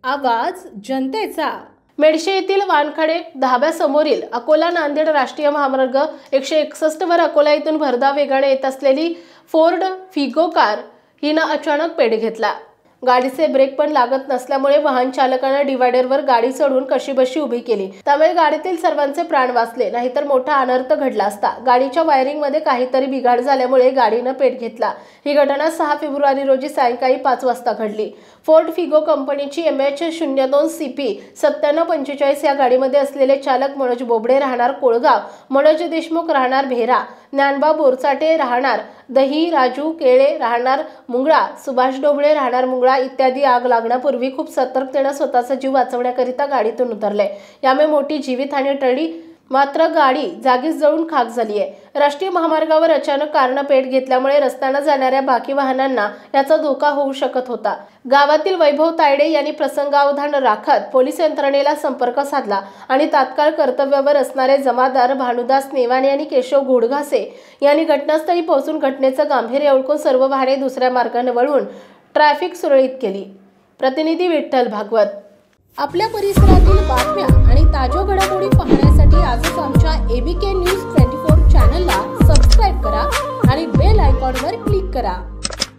आवाज जनतेचा। मेडशे येथील वानखडे धाब्यासमोरील अकोला नांदेड राष्ट्रीय महामार्ग 161 वर अकोला येथून भरधाव वेगाने येत असलेली फोर्ड फिगो कार हिने अचानक पेट घेतला। गाडीचे ब्रेक पण लागत नसल्यामुळे वाहन चालकाने डिवायडरवर गाडी चढवून कशीबशी उभी केली। त्यामुळे गाडीतील सर्वांचे प्राण वाचले, नाहीतर मोठा अनर्थ घडला असता। गाडीच्या वायरिंग मध्ये काहीतरी बिघाड झाल्यामुळे गाडीने पेट घेतला। ही घटना 6 फेब्रुवारी रोजी सायंकाळी 5 वाजता घडली। फोर्ड फिगो कंपनीची MH02 CP 9745 या गाडीमध्ये असलेले चालक मनोज बोबडे राहणार कोळगाव, मनोज देशमुख राहणार भेरा, ज्ञानबा बोरचाटे राहणार दही, राजू केळे राहणार मुंगळा, सुभाष डोबळे राहणार मुंगळा इत्यादी आग लागण्यापूर्वी खूप सतर्कतेने स्वतःचा जीव वाचवण्याकरिता गाडीतून उतरले। यामुळे मोठी जीवितहानी टळली, मात्र गाडी जागीच जळून खाक झाली आहे। राष्ट्रीय महामार्गावर अचानक कारने पेट घेतल्यामुळे रस्त्याने जाणाऱ्या बाकी वाहनांना याचा धोका होऊ शकत होता। गावातील वैभव तायडे यांनी प्रसंगावधान राखत पोलीस यंत्रणेला संपर्क साधला आणि तात्काळ कर्तव्यावर असणारे जमादार भानुदास नेवाने आणि केशव घोडघासे यांनी घटनास्थळी पोहोचून घटनेचे गांभीर्य ओळखून सर्व वाहने दुसऱ्या मार्गाने वळवून ट्रॅफिक सुरळीत केली। प्रतिनिधी विठ्ठल भागवत। आपल्या परिसरातील बातम्या आणि ताज्या घडामोडी पाहण्यासाठी आजच आमच्या ABK News 24 चॅनलला सबस्क्राइब करा आणि बेल आयकॉनवर क्लिक करा।